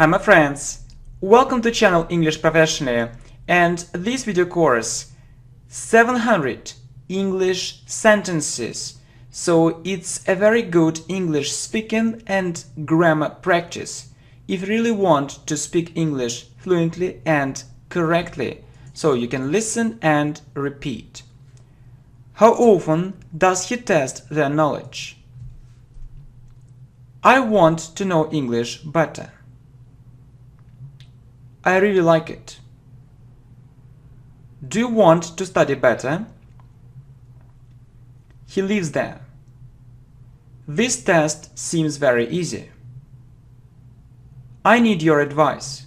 Hi my friends, welcome to channel English Professionally and this video course 700 English sentences. So it's a very good English speaking and grammar practice if you really want to speak English fluently and correctly, so you can listen and repeat. How often does he test their knowledge? I want to know English better. I really like it. Do you want to study better? He lives there. This test seems very easy. I need your advice.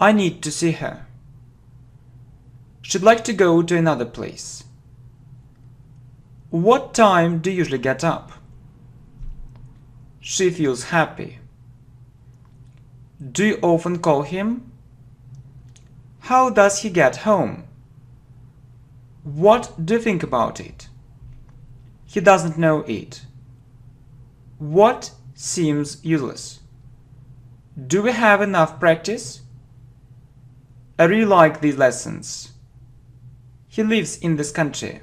I need to see her. She'd like to go to another place. What time do you usually get up? She feels happy. Do you often call him? How does he get home? What do you think about it? He doesn't know it. What seems useless? Do we have enough practice? I really like these lessons. He lives in this country.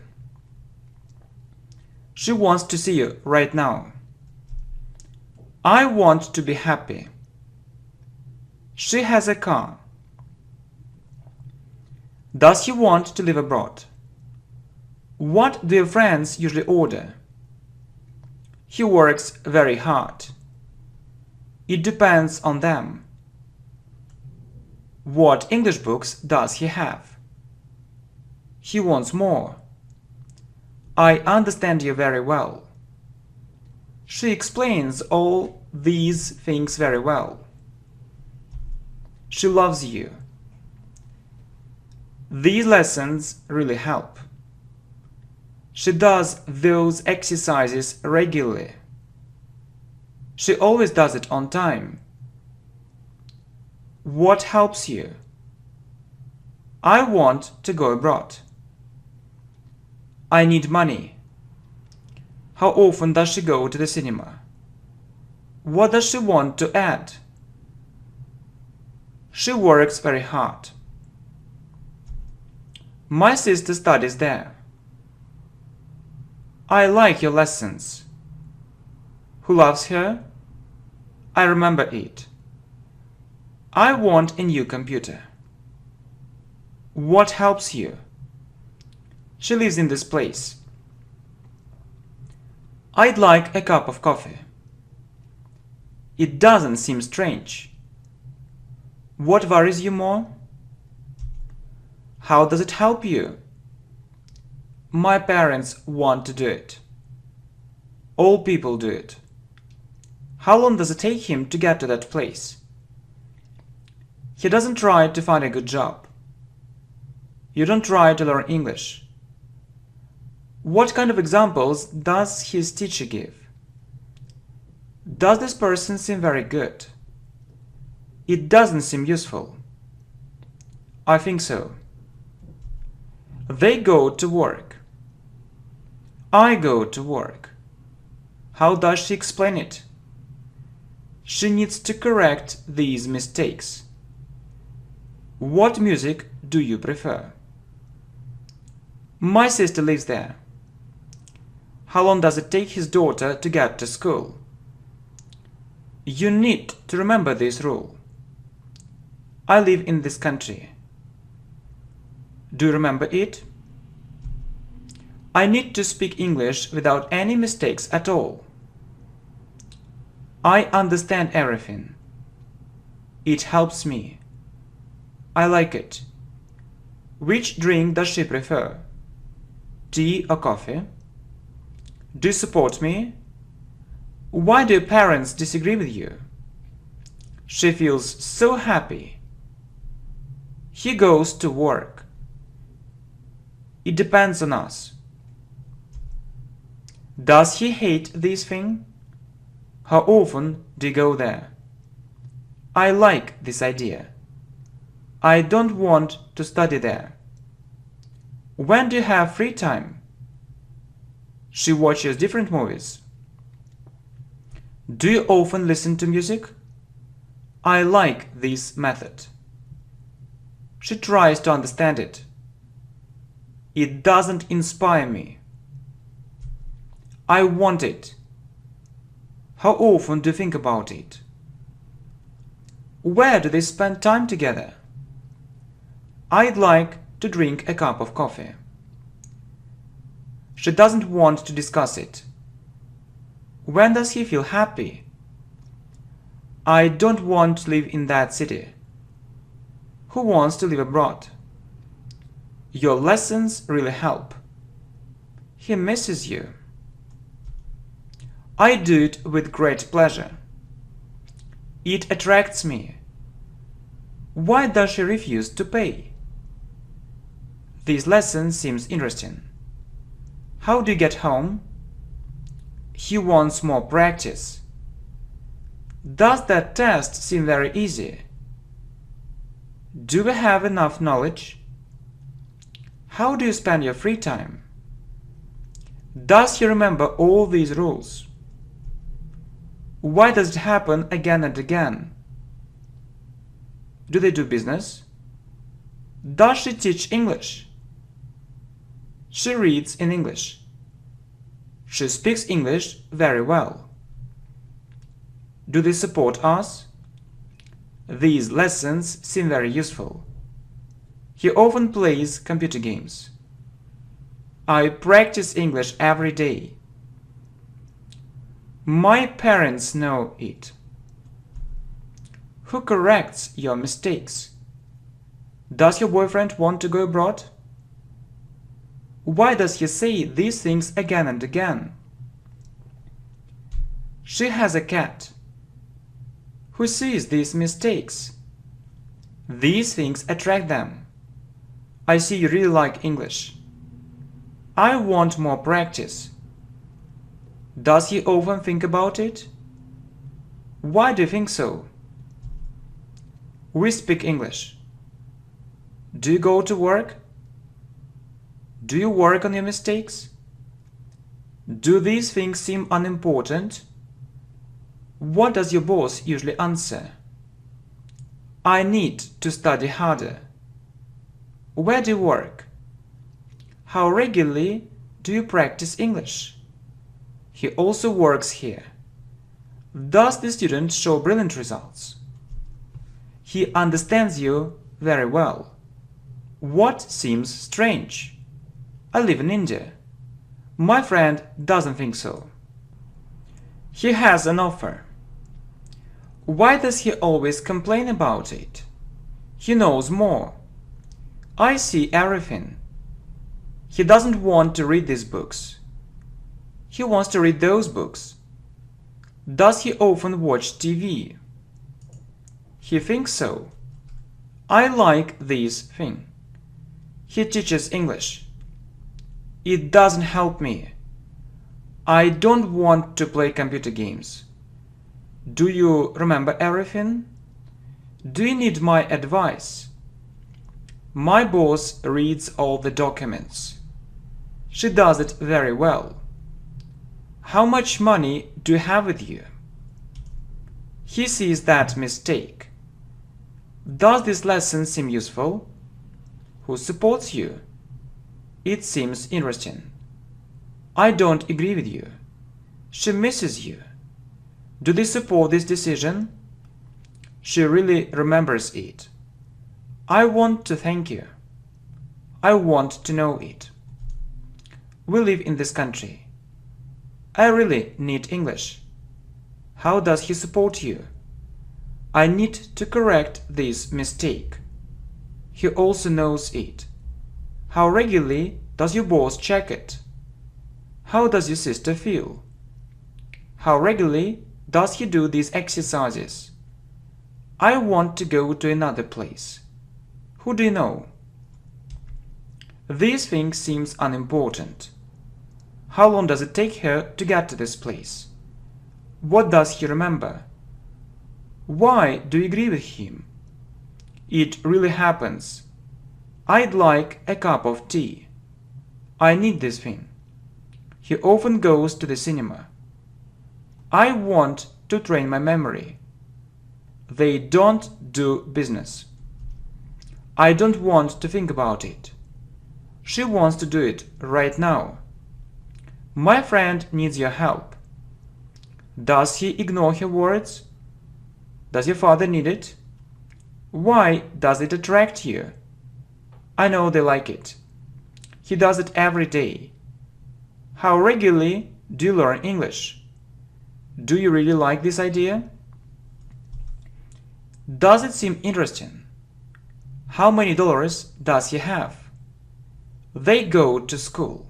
She wants to see you right now. I want to be happy. She has a car. Does he want to live abroad? What do your friends usually order? He works very hard. It depends on them. What English books does he have? He wants more. I understand you very well. She explains all these things very well. She loves you. These lessons really help. She does those exercises regularly. She always does it on time. What helps you? I want to go abroad. I need money. How often does she go to the cinema? What does she want to add? She works very hard. My sister studies there. I like your lessons. Who loves her? I remember it. I want a new computer. What helps you? She lives in this place. I'd like a cup of coffee. It doesn't seem strange. What worries you more? How does it help you? My parents want to do it. All people do it. How long does it take him to get to that place? He doesn't try to find a good job. You don't try to learn English. What kind of examples does his teacher give? Does this person seem very good? It doesn't seem useful. I think so. They go to work. I go to work. How does she explain it? She needs to correct these mistakes. What music do you prefer? My sister lives there. How long does it take his daughter to get to school? You need to remember this rule. I live in this country. Do you remember it? I need to speak English without any mistakes at all. I understand everything. It helps me. I like it. Which drink does she prefer? Tea or coffee? Do you support me? Why do your parents disagree with you? She feels so happy. He goes to work. It depends on us. Does he hate this thing? How often do you go there? I like this idea. I don't want to study there. When do you have free time? She watches different movies. Do you often listen to music? I like this method. She tries to understand it. It doesn't inspire me. I want it. How often do you think about it? Where do they spend time together? I'd like to drink a cup of coffee. She doesn't want to discuss it. When does he feel happy? I don't want to live in that city. Who wants to live abroad? Your lessons really help. He misses you. I do it with great pleasure. It attracts me. Why does she refuse to pay? This lesson seems interesting. How do you get home? He wants more practice. Does that test seem very easy? Do we have enough knowledge? How do you spend your free time? Does he remember all these rules? Why does it happen again and again? Do they do business? Does she teach English? She reads in English. She speaks English very well. Do they support us? These lessons seem very useful. He often plays computer games. I practice English every day. My parents know it. Who corrects your mistakes? Does your boyfriend want to go abroad? Why does he say these things again and again? She has a cat. Who sees these mistakes? These things attract them. I see you really like English. I want more practice. Does he often think about it? Why do you think so? We speak English. Do you go to work? Do you work on your mistakes? Do these things seem unimportant? What does your boss usually answer? I need to study harder. Where do you work? How regularly do you practice English? He also works here. Does the student show brilliant results? He understands you very well. What seems strange? I live in India. My friend doesn't think so. He has an offer. Why does he always complain about it? He knows more. I see everything. He doesn't want to read these books. He wants to read those books. Does he often watch TV? He thinks so. I like this thing. He teaches English. It doesn't help me. I don't want to play computer games. Do you remember everything? Do you need my advice? My boss reads all the documents. She does it very well. How much money do you have with you? He sees that mistake. Does this lesson seem useful? Who supports you? It seems interesting. I don't agree with you. She misses you. Do they support this decision? She really remembers it. I want to thank you. I want to know it. We live in this country. I really need English. How does he support you? I need to correct this mistake. He also knows it. How regularly does your boss check it? How does your sister feel? How regularly does he do these exercises? I want to go to another place. Who do you know? These things seem unimportant. How long does it take her to get to this place? What does he remember? Why do you agree with him? It really happens. I'd like a cup of tea. I need this thing. He often goes to the cinema. I want to train my memory. They don't do business. I don't want to think about it. She wants to do it right now. My friend needs your help. Does he ignore her words? Does your father need it? Why does it attract you? I know they like it. He does it every day. How regularly do you learn English? Do you really like this idea? Does it seem interesting? How many dollars does he have? They go to school.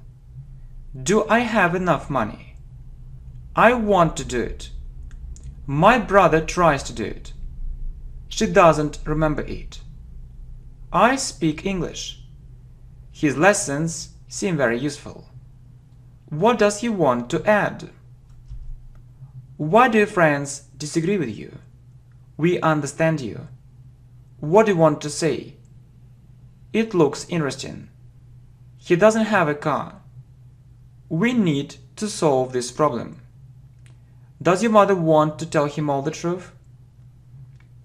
Do I have enough money? I want to do it. My brother tries to do it. She doesn't remember it. I speak English. His lessons seem very useful. What does he want to add? Why do your friends disagree with you? We understand you. What do you want to say? It looks interesting. He doesn't have a car. We need to solve this problem. Does your mother want to tell him all the truth?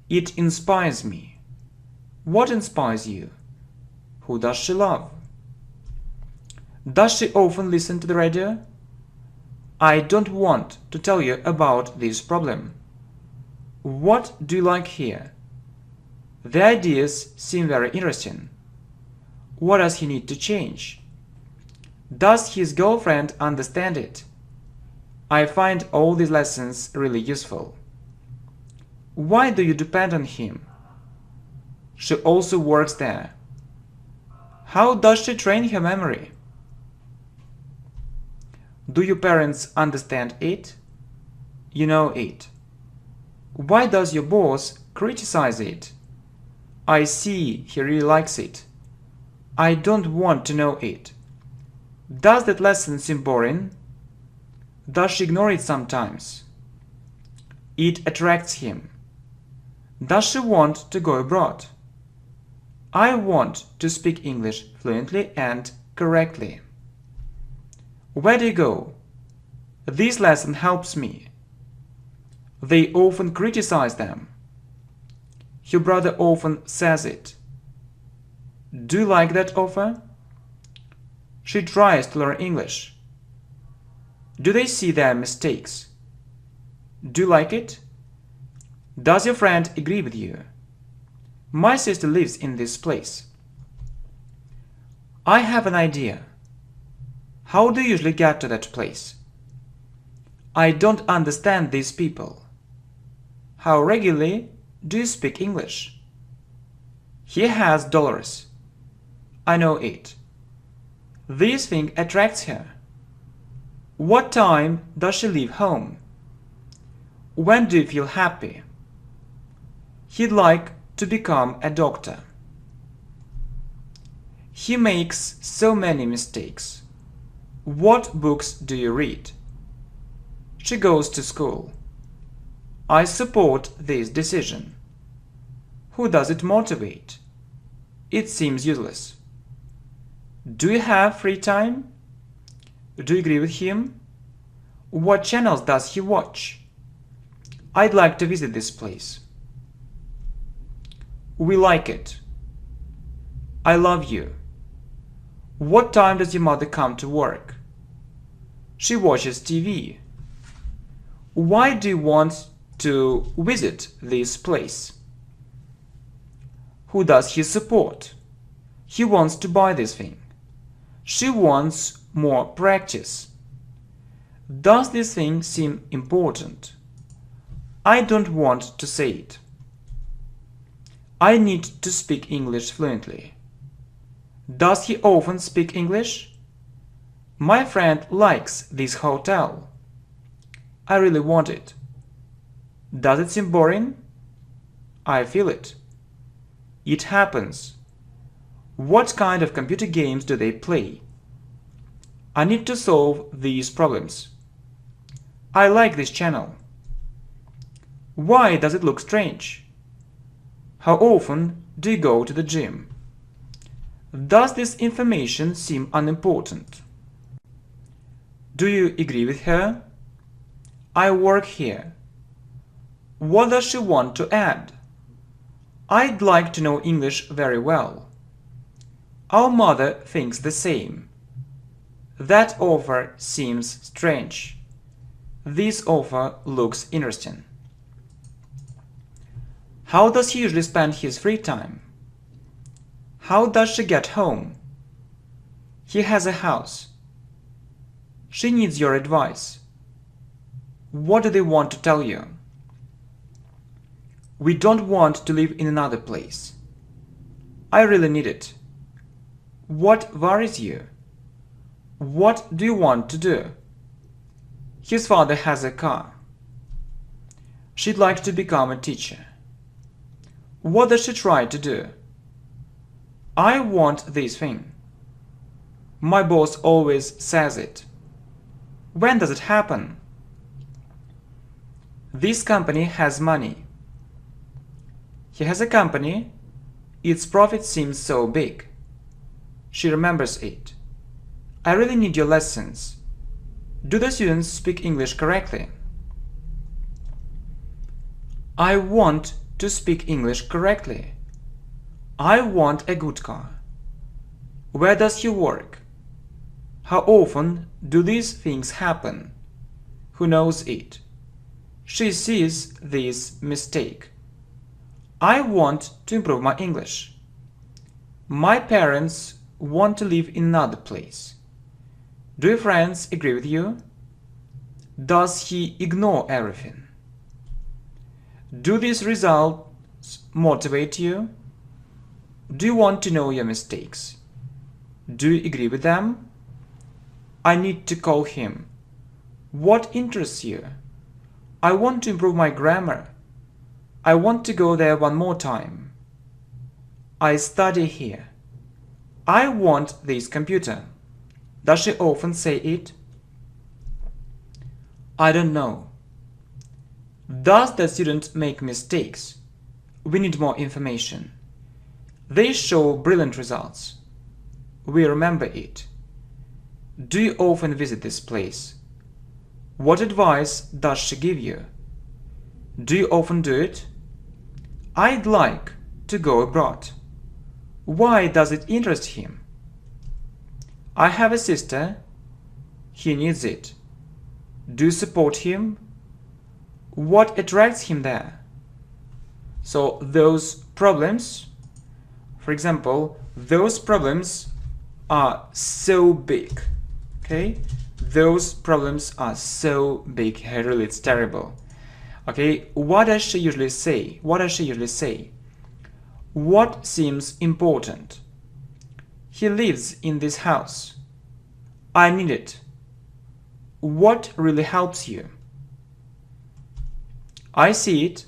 It inspires me. What inspires you? Who does she love? Does she often listen to the radio? I don't want to tell you about this problem. What do you like here? The ideas seem very interesting. What does he need to change? Does his girlfriend understand it? I find all these lessons really useful. Why do you depend on him? She also works there. How does she train her memory? Do your parents understand it? You know it. Why does your boss criticize it? I see he really likes it. I don't want to know it. Does that lesson seem boring? Does she ignore it sometimes? It attracts him. Does she want to go abroad? I want to speak English fluently and correctly. Where do you go? This lesson helps me. They often criticize them. Your brother often says it. Do you like that offer? She tries to learn English. Do they see their mistakes? Do you like it? Does your friend agree with you? My sister lives in this place. I have an idea. How do you usually get to that place? I don't understand these people. How regularly do you speak English? He has dollars. I know it. This thing attracts her. What time does she leave home? When do you feel happy? He'd like to become a doctor. He makes so many mistakes. What books do you read? She goes to school. I support this decision. Who does it motivate? It seems useless. Do you have free time? Do you agree with him? What channels does he watch? I'd like to visit this place. We like it. I love you. What time does your mother come to work? She watches TV. Why do you want to visit this place? Who does he support? He wants to buy this thing. She wants more practice. Does this thing seem important? I don't want to say it. I need to speak English fluently. Does he often speak English? My friend likes this hotel. I really want it. Does it seem boring? I feel it. It happens. What kind of computer games do they play? I need to solve these problems. I like this channel. Why does it look strange? How often do you go to the gym? Does this information seem unimportant? Do you agree with her? I work here. What does she want to add? I'd like to know English very well. Our mother thinks the same. That offer seems strange. This offer looks interesting. How does he usually spend his free time? How does she get home? He has a house. She needs your advice. What do they want to tell you? We don't want to live in another place. I really need it. What worries you? What do you want to do? His father has a car. She'd like to become a teacher. What does she try to do? I want this thing. My boss always says it. When does it happen? This company has money. He has a company. Its profit seems so big. She remembers it. I really need your lessons. Do the students speak English correctly? I want to speak English correctly. I want a good car. Where does he work? How often do these things happen? Who knows it? She sees this mistake. I want to improve my English. My parents want to live in another place. Do your friends agree with you? Does he ignore everything? Do these results motivate you? Do you want to know your mistakes? Do you agree with them? I need to call him. What interests you? I want to improve my grammar. I want to go there one more time. I study here. I want this computer. Does she often say it? I don't know. Does the student make mistakes? We need more information. They show brilliant results. We remember it. Do you often visit this place? What advice does she give you? Do you often do it? I'd like to go abroad. Why does it interest him? I have a sister. He needs it. Do you support him? What attracts him there? So those problems, for example, those problems are so big. Okay? Those problems are so big. Really, it's terrible. Okay? What does she usually say? What does she usually say? What seems important? He lives in this house. I need it. What really helps you? I see it.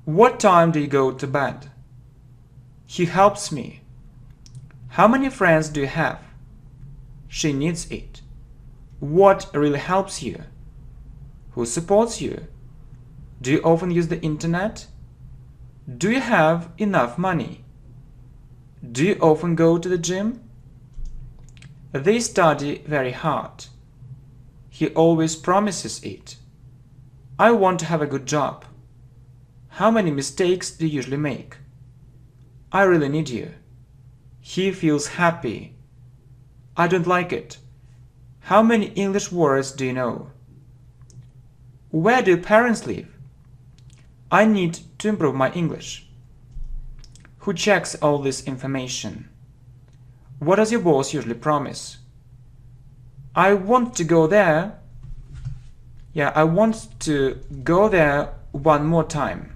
What time do you go to bed? He helps me. How many friends do you have? She needs it. What really helps you? Who supports you? Do you often use the internet? Do you have enough money? Do you often go to the gym? They study very hard. He always promises it. I want to have a good job. How many mistakes do you usually make? I really need you. He feels happy. I don't like it. How many English words do you know? Where do your parents live? I need to improve my English. Who checks all this information? What does your boss usually promise? I want to go there. Yeah, I want to go there one more time.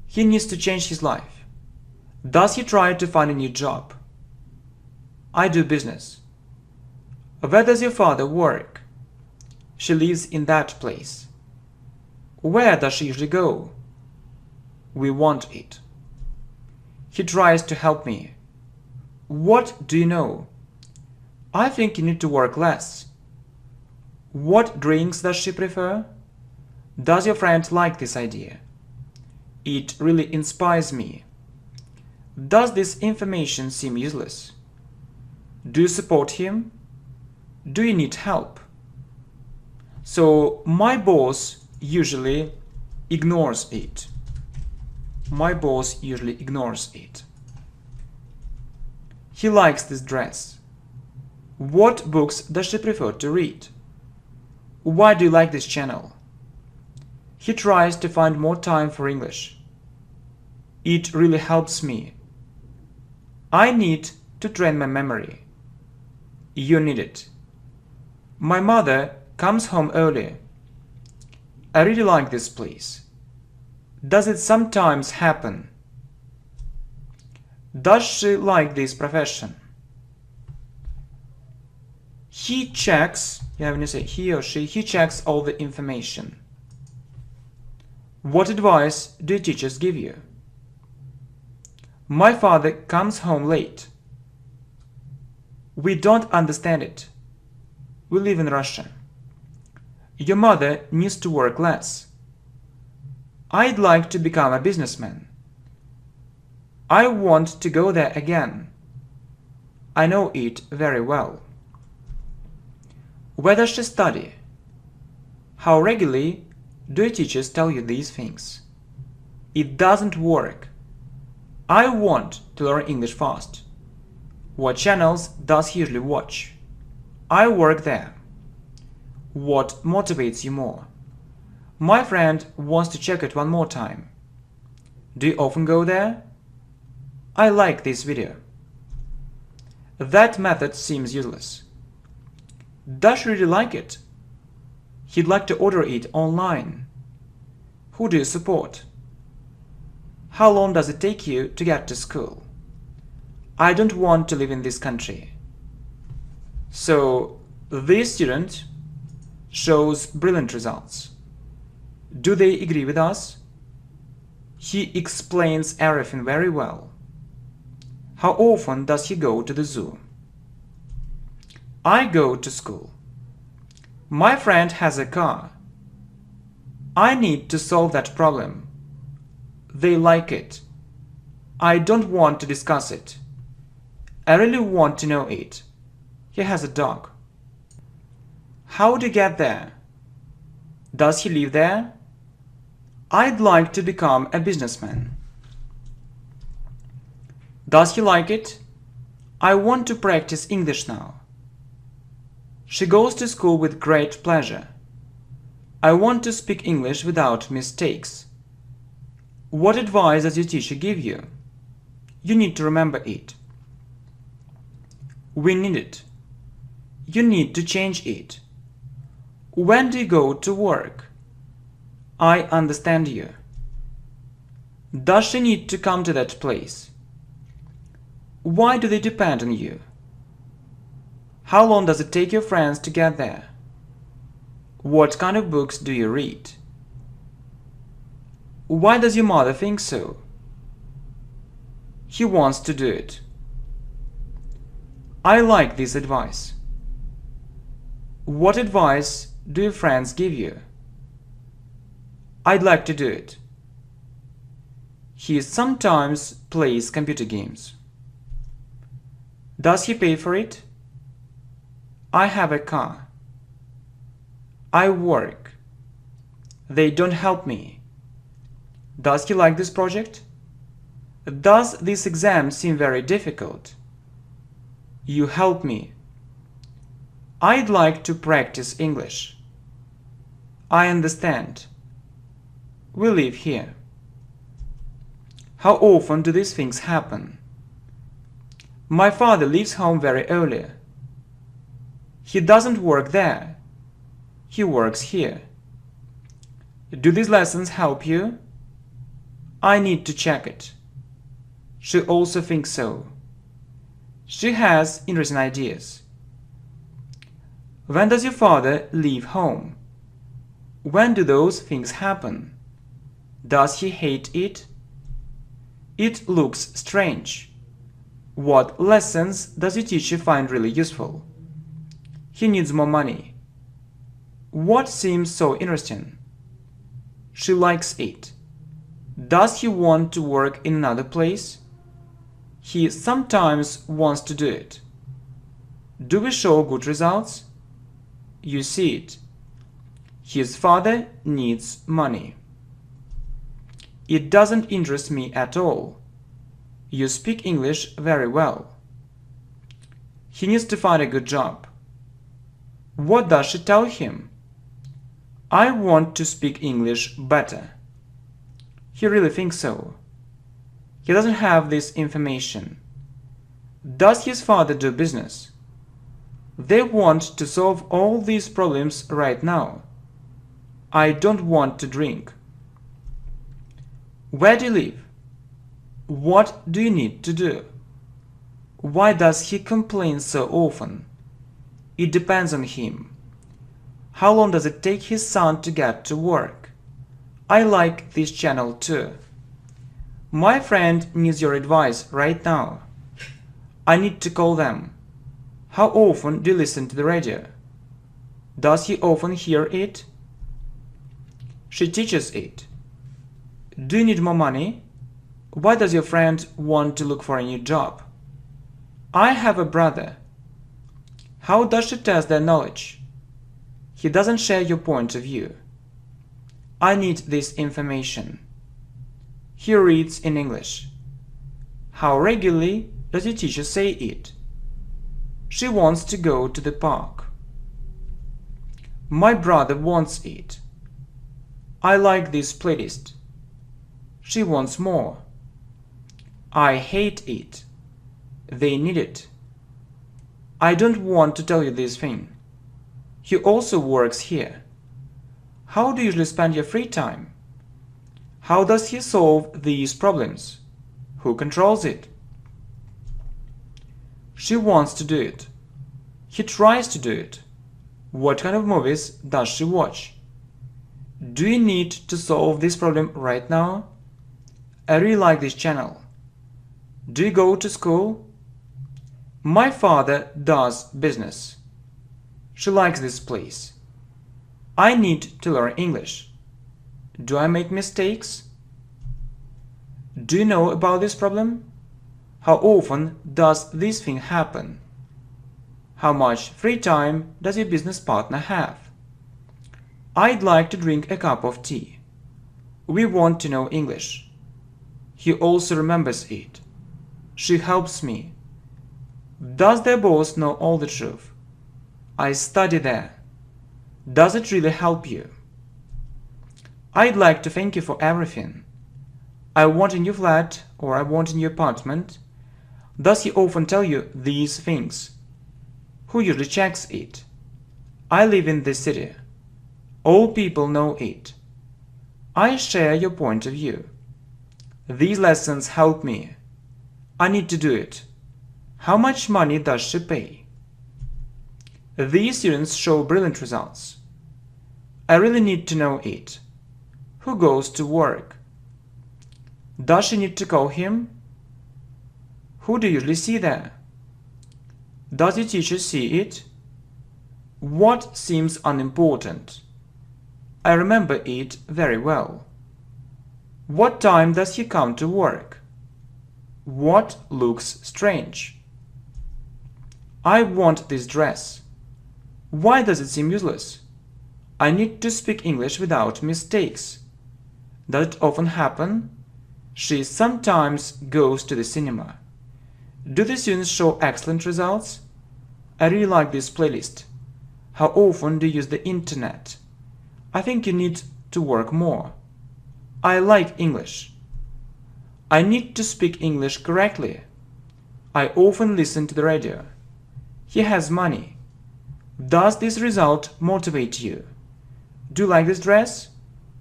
He needs to change his life. Does he try to find a new job? I do business. Where does your father work? She lives in that place. Where does she usually go? We want it. He tries to help me. What do you know? I think you need to work less. What drinks does she prefer? Does your friend like this idea? It really inspires me. Does this information seem useless? Do you support him? Do you need help? So my boss usually ignores it. My boss usually ignores it. He likes this dress. What books does she prefer to read? Why do you like this channel? He tries to find more time for English. It really helps me. I need to train my memory. You need it. My mother comes home early. I really like this place. Does it sometimes happen? Does she like this profession? He checks, when you say he or she, he checks all the information. What advice do teachers give you? My father comes home late. We don't understand it. We live in Russia. Your mother needs to work less. I'd like to become a businessman. I want to go there again. I know it very well. Where does she study? How regularly do teachers tell you these things? It doesn't work. I want to learn English fast. What channels does he usually watch? I work there. What motivates you more? My friend wants to check it one more time. Do you often go there? I like this video. That method seems useless. Does she really like it? He'd like to order it online. Who do you support? How long does it take you to get to school? I don't want to live in this country. So, this student shows brilliant results. Do they agree with us? He explains everything very well. How often does he go to the zoo? I go to school. My friend has a car. I need to solve that problem. They like it. I don't want to discuss it. I really want to know it. He has a dog. How to get there? Does he live there? I'd like to become a businessman. Does he like it? I want to practice English now. She goes to school with great pleasure. I want to speak English without mistakes. What advice does your teacher give you? You need to remember it. We need it. You need to change it. When do you go to work? I understand you. Does she need to come to that place? Why do they depend on you? How long does it take your friends to get there? What kind of books do you read? Why does your mother think so? He wants to do it. I like this advice. What advice do your friends give you? I'd like to do it. He sometimes plays computer games. Does he pay for it? I have a car. I work. They don't help me. Does he like this project? Does this exam seem very difficult? You help me. I'd like to practice English. I understand. We live here. How often do these things happen? My father leaves home very early. He doesn't work there. He works here. Do these lessons help you? I need to check it. She also thinks so. She has interesting ideas. When does your father leave home? When do those things happen? Does he hate it? It looks strange. What lessons does your teacher find really useful? He needs more money. What seems so interesting? She likes it. Does he want to work in another place? He sometimes wants to do it. Do we show good results? You see it. His father needs money. It doesn't interest me at all. You speak English very well. He needs to find a good job. What does she tell him? I want to speak English better. He really thinks so. He doesn't have this information. Does his father do business? They want to solve all these problems right now. I don't want to drink. Where do you live? What do you need to do? Why does he complain so often? It depends on him. How long does it take his son to get to work? I like this channel too. My friend needs your advice right now. I need to call them. How often do you listen to the radio? Does he often hear it? She teaches it. Do you need more money? Why does your friend want to look for a new job? I have a brother. How does she test their knowledge? He doesn't share your point of view. I need this information. He reads in English. How regularly does your teacher say it? She wants to go to the park. My brother wants it. I like this playlist. She wants more. I hate it. They need it. I don't want to tell you this thing. He also works here. How do you usually spend your free time? How does he solve these problems? Who controls it? She wants to do it. He tries to do it. What kind of movies does she watch? Do you need to solve this problem right now? I really like this channel. Do you go to school? My father does business. She likes this place. I need to learn English. Do I make mistakes? Do you know about this problem? How often does this thing happen? How much free time does your business partner have? I'd like to drink a cup of tea. We want to know English. He also remembers it. She helps me. Does their boss know all the truth? I study there. Does it really help you? I'd like to thank you for everything. I want a new flat or I want a new apartment. Does he often tell you these things? Who usually checks it? I live in this city. All people know it. I share your point of view. These lessons help me. I need to do it. How much money does she pay? These students show brilliant results. I really need to know it. Who goes to work? Does she need to call him? Who do you usually see there? Does your teacher see it? What seems unimportant? I remember it very well. What time does he come to work? What looks strange? I want this dress. Why does it seem useless? I need to speak English without mistakes. Does it often happen? She sometimes goes to the cinema. Do the students show excellent results? I really like this playlist. How often do you use the internet? I think you need to work more. I like English. I need to speak English correctly. I often listen to the radio. He has money. Does this result motivate you? Do you like this dress?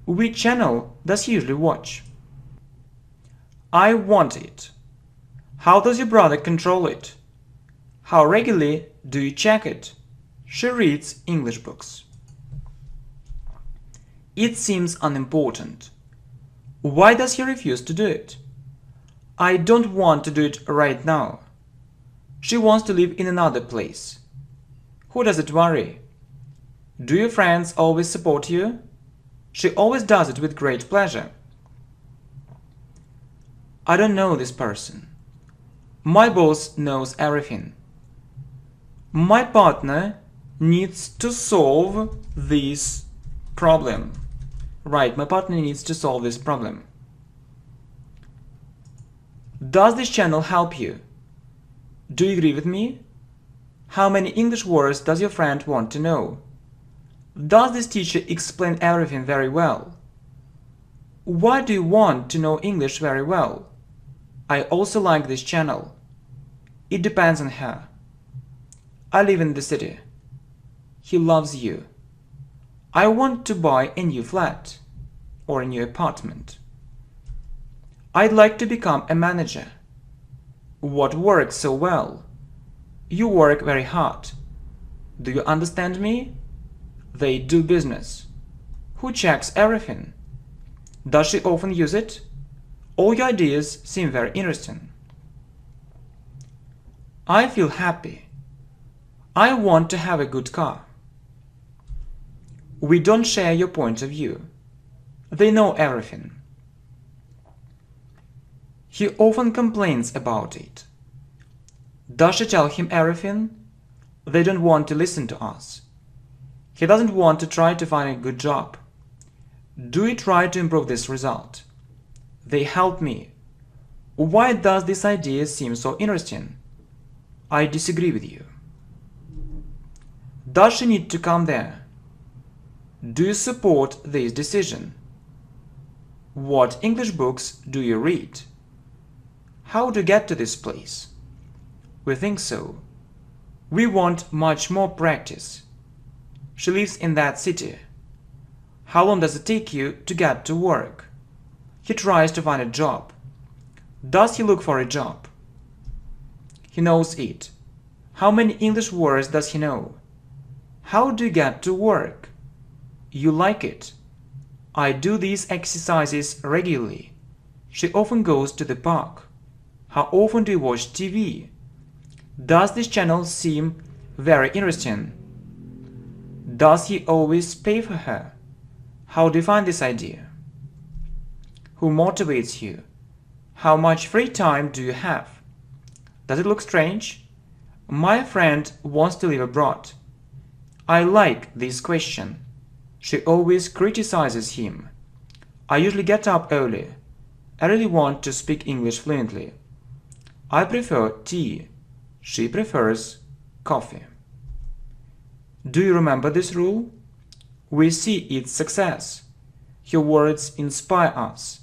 Which channel does he usually watch? I want it. How does your brother control it? How regularly do you check it? She reads English books. It seems unimportant. Why does he refuse to do it? I don't want to do it right now. She wants to live in another place. Who does it worry? Do your friends always support you? She always does it with great pleasure. I don't know this person. My boss knows everything. My partner needs to solve this Problem. Right, my partner needs to solve this problem. Does this channel help you? Do you agree with me? How many English words does your friend want to know? Does this teacher explain everything very well? Why do you want to know English very well? I also like this channel. It depends on her. I live in the city. He loves you. I want to buy a new flat or a new apartment. I'd like to become a manager. What works so well? You work very hard. Do you understand me? They do business. Who checks everything? Does she often use it? All your ideas seem very interesting. I feel happy. I want to have a good car. We don't share your point of view. They know everything. He often complains about it. Does she tell him everything? They don't want to listen to us. He doesn't want to try to find a good job. Do you try to improve this result? They help me. Why does this idea seem so interesting? I disagree with you. Does she need to come there? Do you support this decision? What English books do you read? How to get to this place? We think so. We want much more practice. She lives in that city. How long does it take you to get to work? He tries to find a job. Does he look for a job? He knows it. How many English words does he know? How do you get to work? You like it. I do these exercises regularly. She often goes to the park. How often do you watch TV? Does this channel seem very interesting? Does he always pay for her? How do you find this idea? Who motivates you? How much free time do you have? Does it look strange? My friend wants to live abroad. I like this question. She always criticizes him. I usually get up early. I really want to speak English fluently. I prefer tea. She prefers coffee. Do you remember this rule? We see its success. Your words inspire us.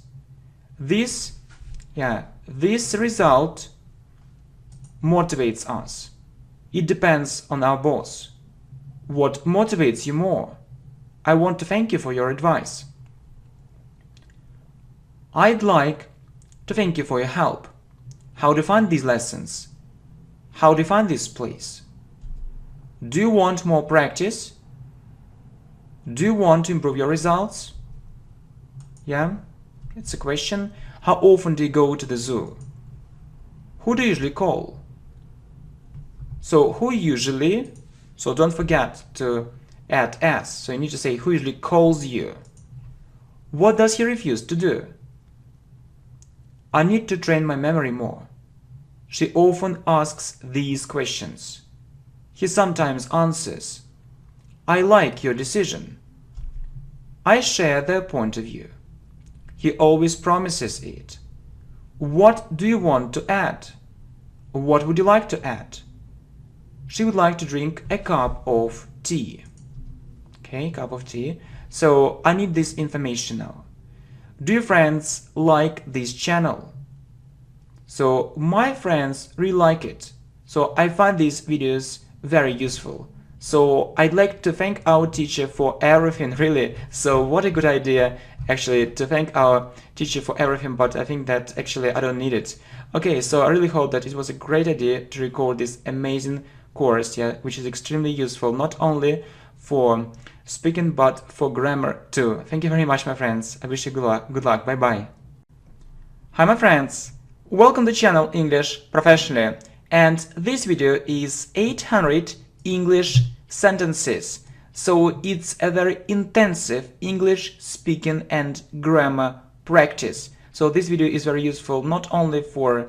This result motivates us. It depends on our boss. What motivates you more? I want to thank you for your advice. I'd like to thank you for your help. How to find these lessons? How to find this place? Do you want more practice? Do you want to improve your results? Yeah, it's a question. How often do you go to the zoo? Who do you usually call? So who usually, so don't forget to add s. So you need to say who usually calls you. What does he refuse to do? I need to train my memory more. She often asks these questions. He sometimes answers. I like your decision. I share their point of view. He always promises it. What do you want to add? What would you like to add? She would like to drink a cup of tea. Okay, cup of tea. So I need this information now. Do your friends like this channel? So my friends really like it. So I find these videos very useful. So I'd like to thank our teacher for everything, really. So what a good idea, actually, to thank our teacher for everything, but I think that actually I don't need it. Okay, so I really hope that it was a great idea to record this amazing course, yeah, which is extremely useful, not only for speaking, but for grammar too. Thank you very much, my friends. I wish you good luck. Good luck. Bye-bye. Hi, my friends. Welcome to channel English Professionally. And this video is 800 English sentences. So it's a very intensive English speaking and grammar practice. So this video is very useful not only for,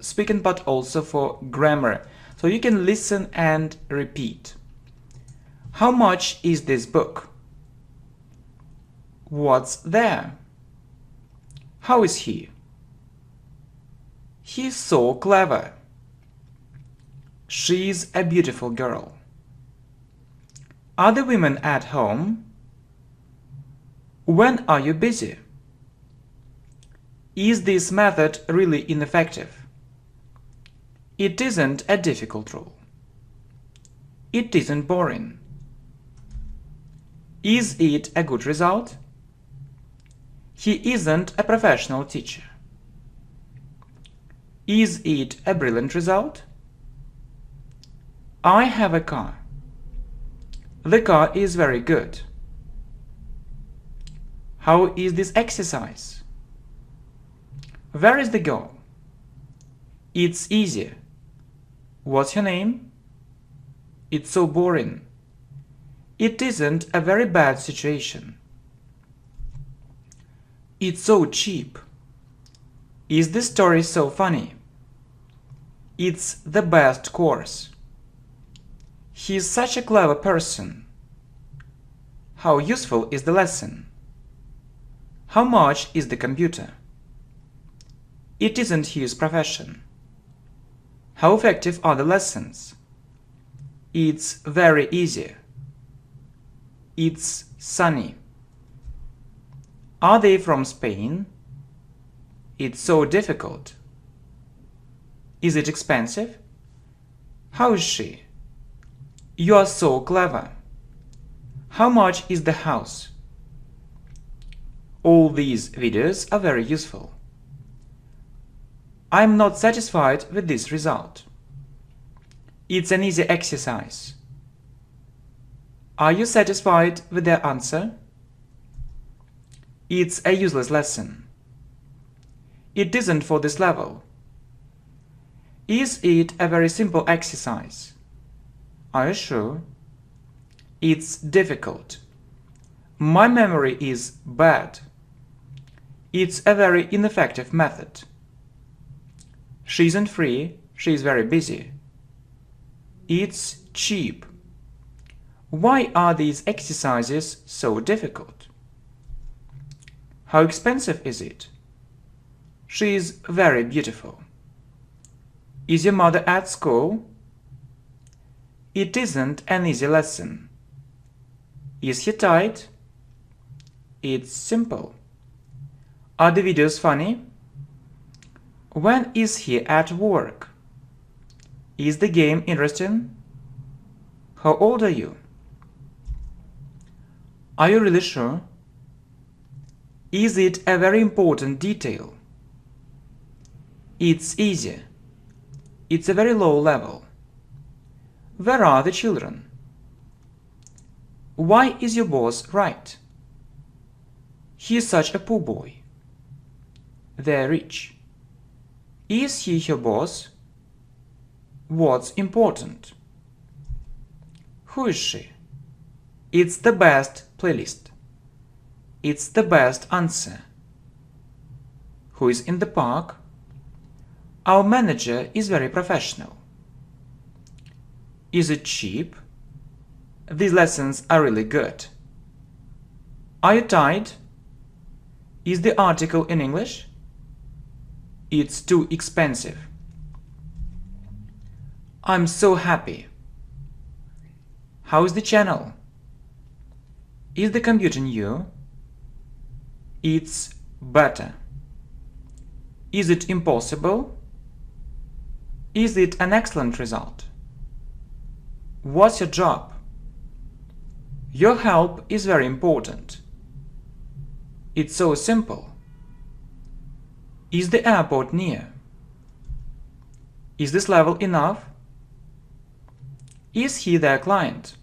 speaking, but also for grammar. So you can listen and repeat. How much is this book? What's there? How is he? He's so clever. She's a beautiful girl. Are the women at home? When are you busy? Is this method really ineffective? It isn't a difficult rule. It isn't boring. Is it a good result? He isn't a professional teacher. Is it a brilliant result? I have a car. The car is very good. How is this exercise? Where is the goal? It's easy. What's your name? It's so boring. It isn't a very bad situation. It's so cheap. Is this story so funny? It's the best course. He's such a clever person. How useful is the lesson? How much is the computer? It isn't his profession. How effective are the lessons? It's very easy. It's sunny. Are they from Spain? It's so difficult. Is it expensive? How is she? You are so clever. How much is the house? All these videos are very useful. I'm not satisfied with this result. It's an easy exercise. Are you satisfied with their answer? It's a useless lesson. It isn't for this level. Is it a very simple exercise? Are you sure? It's difficult. My memory is bad. It's a very ineffective method. She isn't free, she is very busy. It's cheap. Why are these exercises so difficult? How expensive is it? She is very beautiful. Is your mother at school? It isn't an easy lesson. Is he tired? It's simple. Are the videos funny? When is he at work? Is the game interesting? How old are you? Are you really sure? Is it a very important detail? It's easy. It's a very low level. Where are the children? Why is your boss right? He is such a poor boy. They're rich. Is he your boss? What's important? Who is she? It's the best playlist. It's the best answer. Who is in the park? Our manager is very professional. Is it cheap? These lessons are really good. Are you tired? Is the article in English? It's too expensive. I'm so happy. How is the channel? Is the computer new? It's better. Is it impossible? Is it an excellent result? What's your job? Your help is very important. It's so simple. Is the airport near? Is this level enough? Is he their client?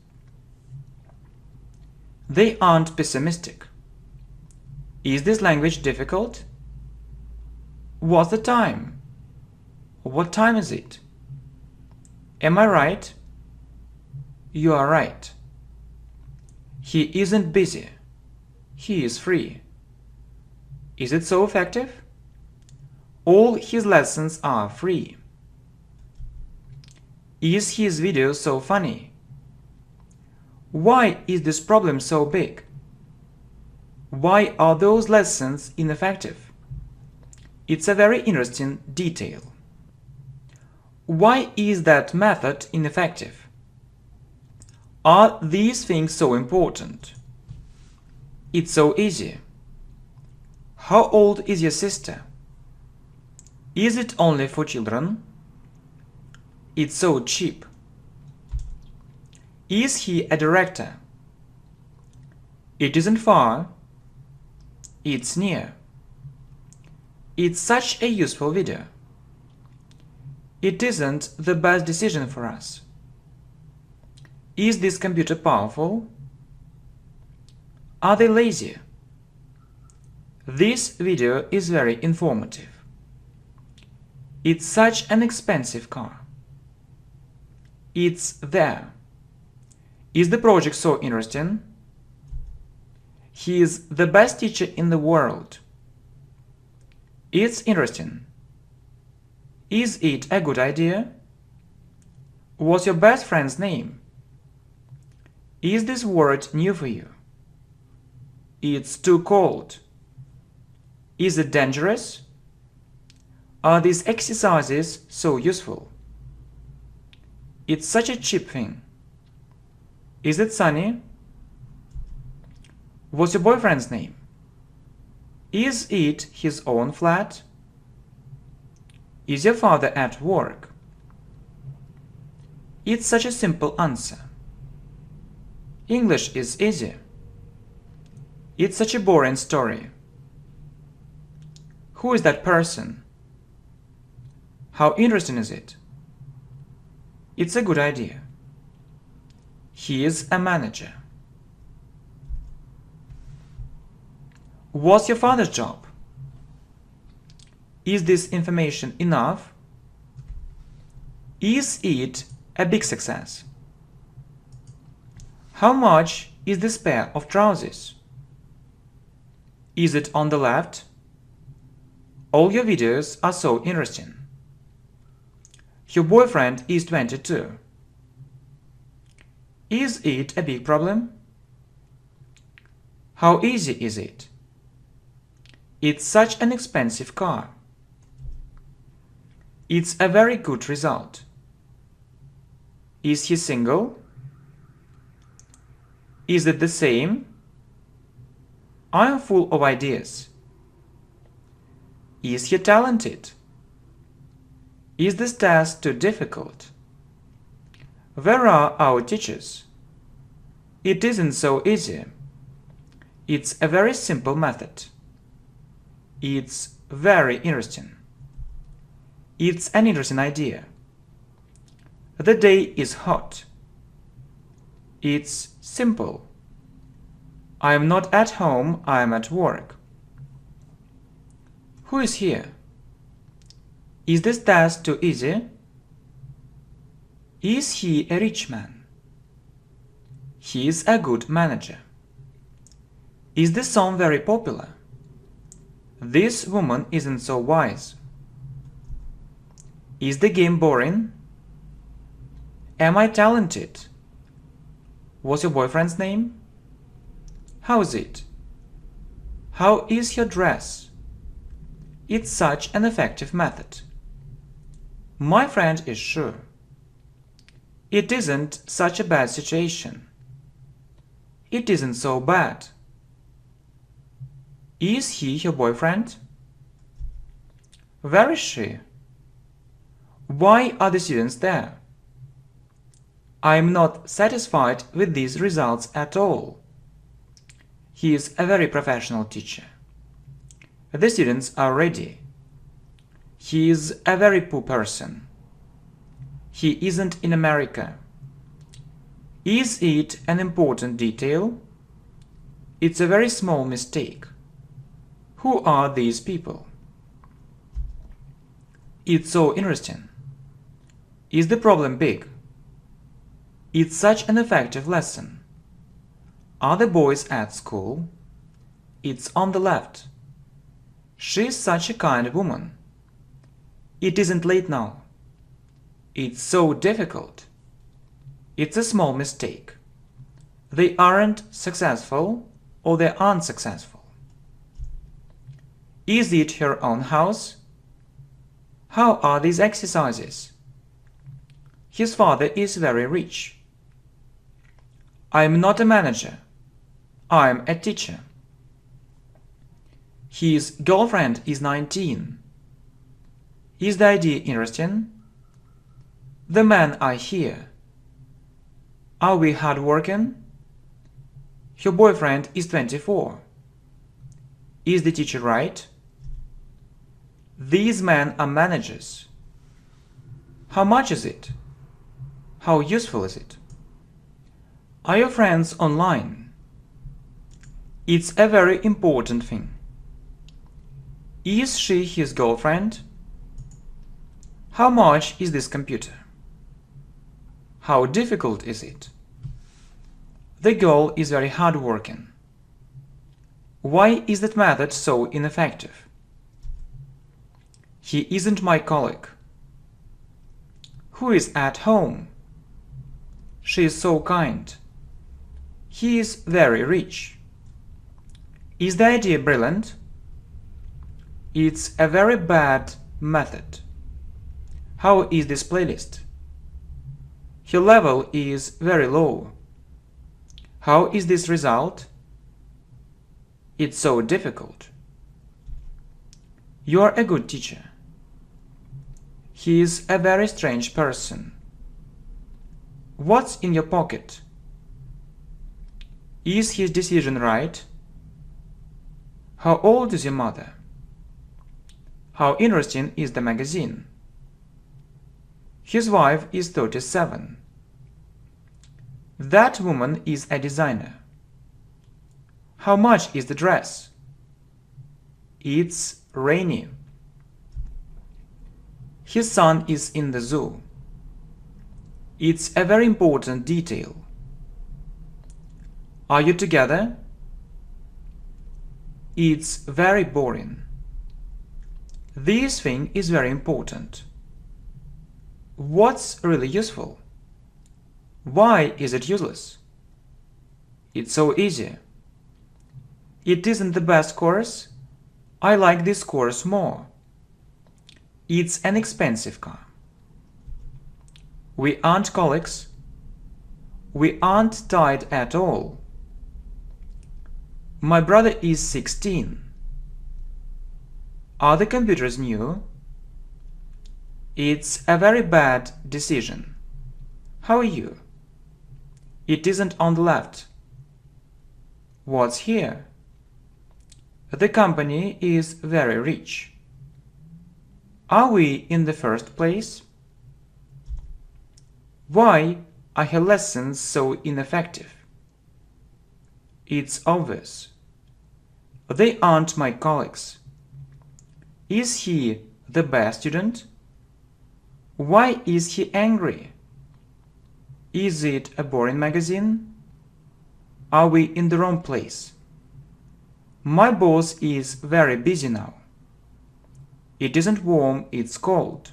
They aren't pessimistic. Is this language difficult? What's the time? What time is it? Am I right? You are right. He isn't busy. He is free. Is it so effective? All his lessons are free. Is his video so funny? Why is this problem so big? Why are those lessons ineffective? It's a very interesting detail. Why is that method ineffective? Are these things so important? It's so easy. How old is your sister? Is it only for children? It's so cheap. Is he a director? It isn't far. It's near. It's such a useful video. It isn't the best decision for us. Is this computer powerful? Are they lazy? This video is very informative. It's such an expensive car. It's there. Is the project so interesting? He is the best teacher in the world. It's interesting. Is it a good idea? What's your best friend's name? Is this word new for you? It's too cold. Is it dangerous? Are these exercises so useful? It's such a cheap thing. Is it sunny? What's your boyfriend's name? Is it his own flat? Is your father at work? It's such a simple answer. English is easy. It's such a boring story. Who is that person? How interesting is it? It's a good idea. He is a manager. What's your father's job? Is this information enough? Is it a big success? How much is this pair of trousers? Is it on the left? All your videos are so interesting. Your boyfriend is 22. Is it a big problem? How easy is it? It's such an expensive car. It's a very good result. Is he single? Is it the same? I am full of ideas. Is he talented? Is this task too difficult? Where are our teachers? It isn't so easy. It's a very simple method. It's very interesting. It's an interesting idea. The day is hot. It's simple. I am not at home, I am at work. Who is here? Is this task too easy? Is he a rich man? He is a good manager. Is this song very popular? This woman isn't so wise. Is the game boring? Am I talented? What's your boyfriend's name? How is it? How is your dress? It's such an effective method. My friend is sure. It isn't such a bad situation. It isn't so bad. Is he your boyfriend? Where is she? Why are the students there? I am not satisfied with these results at all. He is a very professional teacher. The students are ready. He is a very poor person. He isn't in America. Is it an important detail? It's a very small mistake. Who are these people? It's so interesting. Is the problem big? It's such an effective lesson. Are the boys at school? It's on the left. She's such a kind woman. It isn't late now. It's so difficult. It's a small mistake. They aren't successful or they aren't successful. Is it her own house? How are these exercises? His father is very rich. I'm not a manager. I'm a teacher. His girlfriend is 19. Is the idea interesting? The men are here. Are we hard-working? Her boyfriend is 24. Is the teacher right? These men are managers. How much is it? How useful is it? Are your friends online? It's a very important thing. Is she his girlfriend? How much is this computer? How difficult is it? The girl is very hard-working. Why is that method so ineffective? He isn't my colleague. Who is at home? She is so kind. He is very rich. Is the idea brilliant? It's a very bad method. How is this playlist? Her level is very low. How is this result? It's so difficult. You are a good teacher. He is a very strange person. What's in your pocket? Is his decision right? How old is your mother? How interesting is the magazine? His wife is 37. That woman is a designer. How much is the dress? It's rainy. His son is in the zoo. It's a very important detail. Are you together? It's very boring. This thing is very important. What's really useful? Why is it useless? It's so easy. It isn't the best course. I like this course more. It's an expensive car. We aren't colleagues. We aren't tied at all. My brother is 16. Are the computers new? It's a very bad decision. How are you? It isn't on the left. What's here? The company is very rich. Are we in the first place? Why are her lessons so ineffective? It's obvious. They aren't my colleagues. Is he the best student? Why is he angry? Is it a boring magazine? Are we in the wrong place? My boss is very busy now. It isn't warm, it's cold.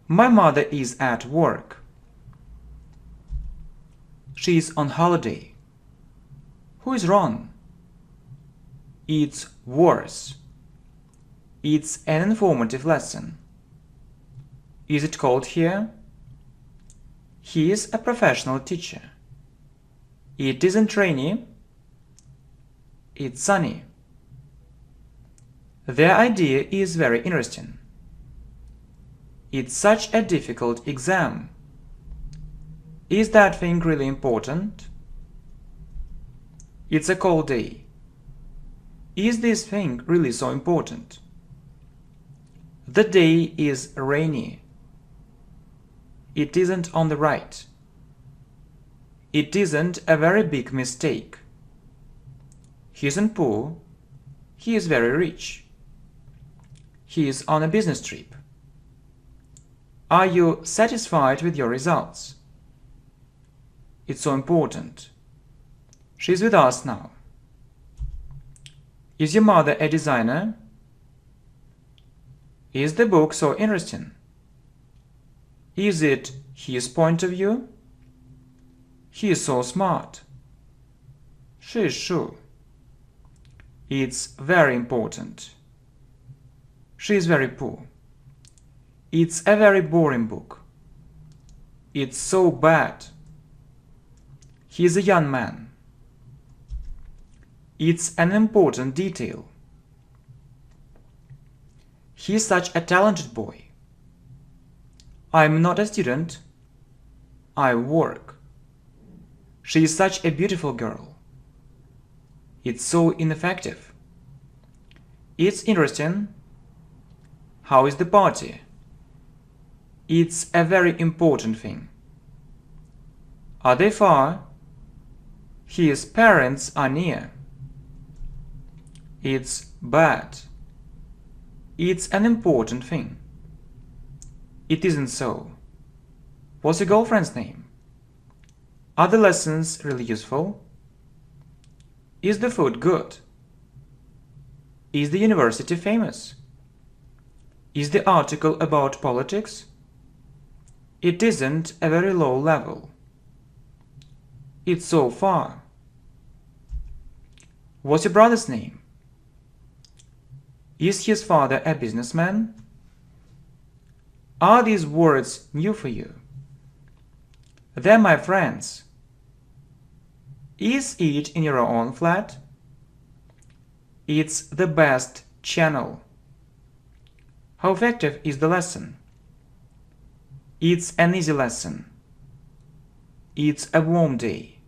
My mother is at work. She's on holiday. Who is wrong? It's worse. It's an informative lesson. Is it cold here? He is a professional teacher. It isn't rainy. It's sunny. Their idea is very interesting. It's such a difficult exam. Is that thing really important? It's a cold day. Is this thing really so important? The day is rainy. It isn't on the right. It isn't a very big mistake. He isn't poor. He is very rich. He is on a business trip. Are you satisfied with your results? It's so important. She's with us now. Is your mother a designer? Is the book so interesting? Is it his point of view? He is so smart. She is sure. It's very important. She is very poor. It's a very boring book. It's so bad. He is a young man. It's an important detail. He is such a talented boy. I'm not a student. I work. She is such a beautiful girl. It's so ineffective. It's interesting. How is the party? It's a very important thing. Are they far? His parents are near. It's bad. It's an important thing. It isn't so. What's your girlfriend's name? Are the lessons really useful? Is the food good? Is the university famous? Is the article about politics? It isn't a very low level. It's so far. What's your brother's name? Is his father a businessman? Are these words new for you? They're my friends. Is it in your own flat? It's the best channel. How effective is the lesson? It's an easy lesson. It's a warm day.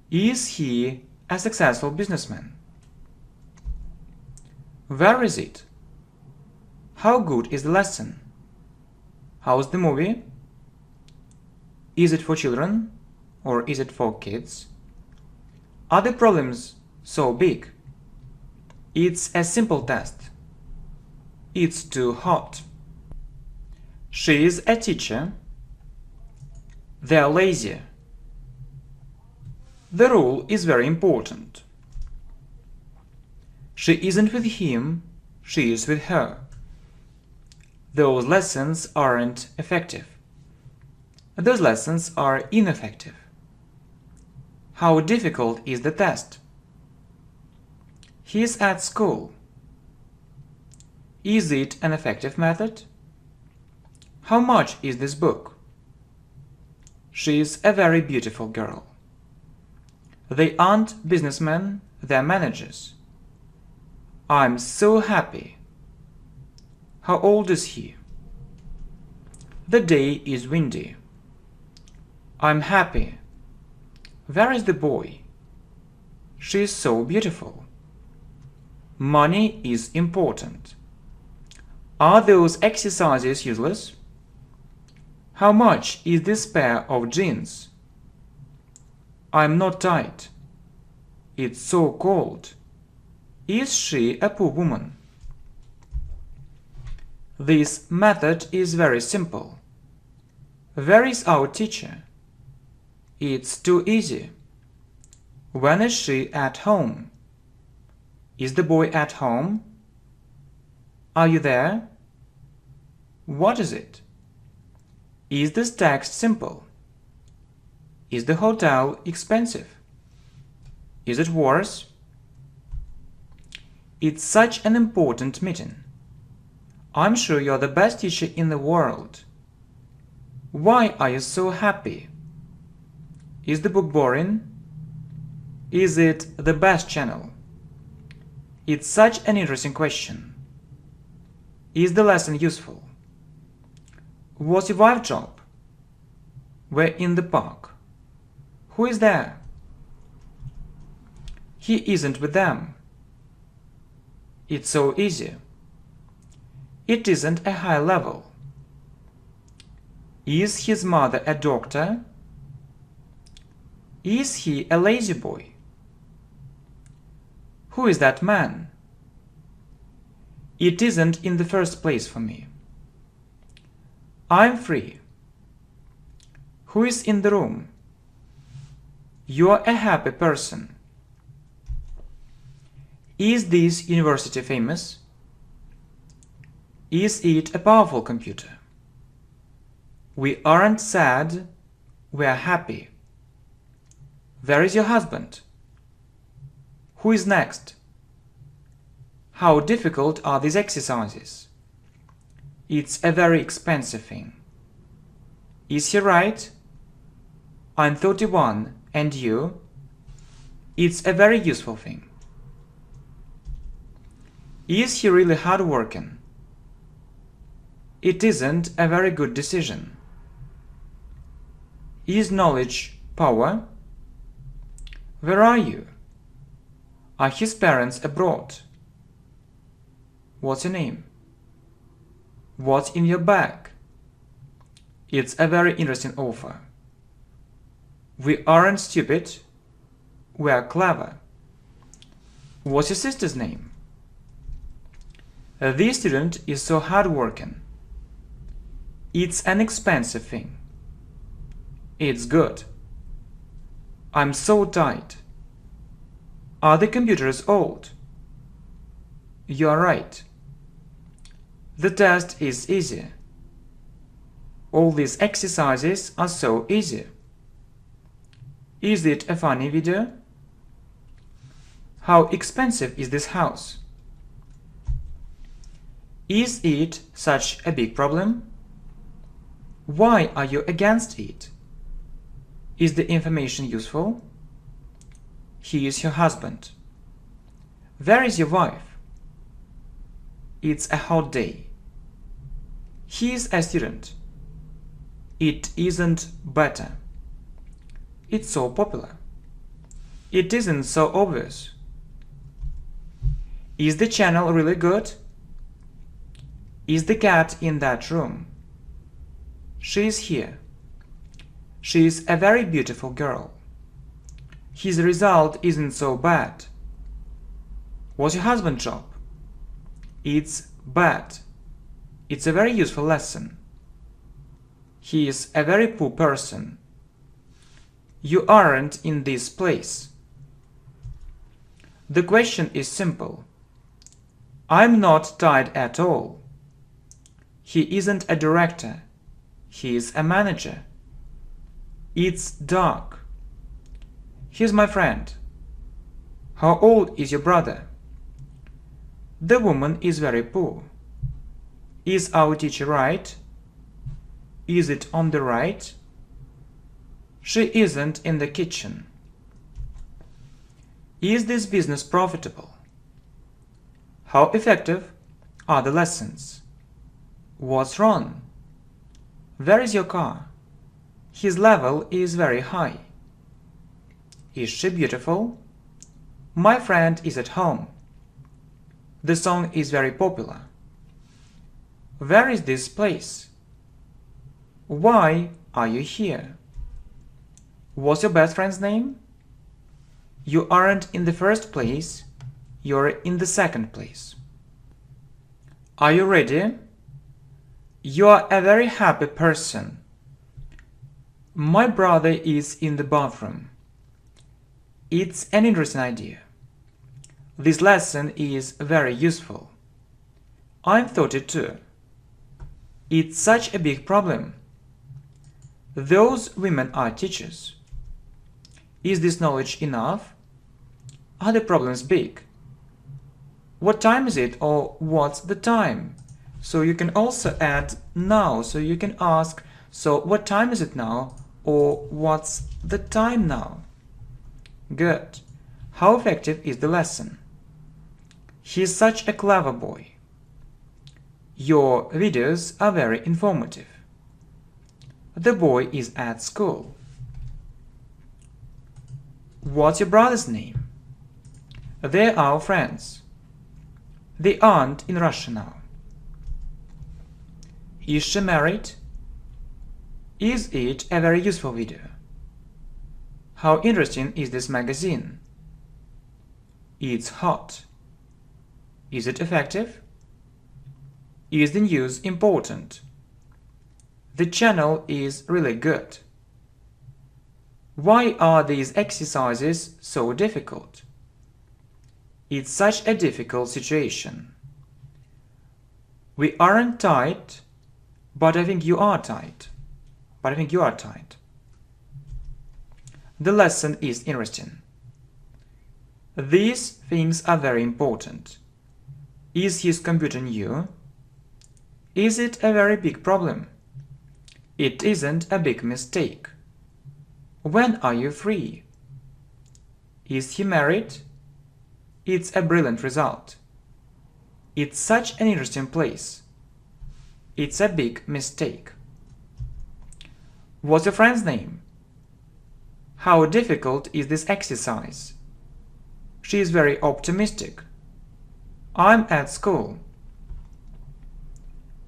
Is he a successful businessman? Where is it? How good is the lesson? How's the movie? Is it for children or is it for kids? Are the problems so big? It's a simple test. It's too hot. She is a teacher. They're lazy. The rule is very important. She isn't with him, she is with her. Those lessons aren't effective. Those lessons are ineffective. How difficult is the test? He is at school. Is it an effective method? How much is this book? She is a very beautiful girl. They aren't businessmen, they're managers. I'm so happy. How old is he? The day is windy. I'm happy. Where is the boy? She is so beautiful. Money is important. Are those exercises useless? How much is this pair of jeans? I'm not tight. It's so cold. Is she a poor woman? This method is very simple. Where is our teacher? It's too easy. When is she at home? Is the boy at home? Are you there? What is it? Is this text simple? Is the hotel expensive? Is it worse? It's such an important meeting. I'm sure you're the best teacher in the world. Why are you so happy? Is the book boring? Is it the best channel? It's such an interesting question. Is the lesson useful? What's your wife's job? We're in the park. Who is there? He isn't with them. It's so easy. It isn't a high level. Is his mother a doctor? Is he a lazy boy? Who is that man? It isn't in the first place for me. I'm free. Who is in the room? You're a happy person. Is this university famous? Is it a powerful computer? We aren't sad, we are happy. Where is your husband? Who is next? How difficult are these exercises? It's a very expensive thing. Is he right? I'm 31, and you? It's a very useful thing. Is he really hardworking? It isn't a very good decision. Is knowledge power? Where are you? Are his parents abroad? What's your name? What's in your bag? It's a very interesting offer. We aren't stupid. We are clever. What's your sister's name? This student is so hardworking. It's an expensive thing. It's good. I'm so tired. Are the computers old? You're right. The test is easy. All these exercises are so easy. Is it a funny video? How expensive is this house? Is it such a big problem? Why are you against it? Is the information useful? He is your husband. Where is your wife? It's a hot day. He is a student. It isn't better. It's so popular. It isn't so obvious. Is the channel really good? Is the cat in that room? She is here. She is a very beautiful girl. His result isn't so bad. What's your husband's job? It's bad. It's a very useful lesson. He is a very poor person. You aren't in this place. The question is simple. I'm not tired at all. He isn't a director. He is a manager. It's dark. Here's my friend. How old is your brother? The woman is very poor. Is our teacher right? Is it on the right? She isn't in the kitchen. Is this business profitable? How effective are the lessons? What's wrong? Where is your car? His level is very high. Is she beautiful? My friend is at home. The song is very popular. Where is this place? Why are you here? What's your best friend's name? You aren't in the first place, you're in the second place. Are you ready? You are a very happy person. My brother is in the bathroom. It's an interesting idea. This lesson is very useful. I'm 32. It's such a big problem. Those women are teachers. Is this knowledge enough? Are the problems big? What time is it, or what's the time? So you can also add now, so you can ask, so what time is it now, or what's the time now? Good. How effective is the lesson? He's such a clever boy. Your videos are very informative. The boy is at school. What's your brother's name? They're our friends. They aren't in Russia now. Is she married? Is it a very useful video? How interesting is this magazine? It's hot. Is it effective? Is the news important? The channel is really good. Why are these exercises so difficult? It's such a difficult situation. We aren't tight, but I think you are tight. The lesson is interesting. These things are very important. Is his computer new? Is it a very big problem? It isn't a big mistake. When are you free? Is he married? It's a brilliant result. It's such an interesting place. It's a big mistake. What's your friend's name? How difficult is this exercise? She is very optimistic. I'm at school.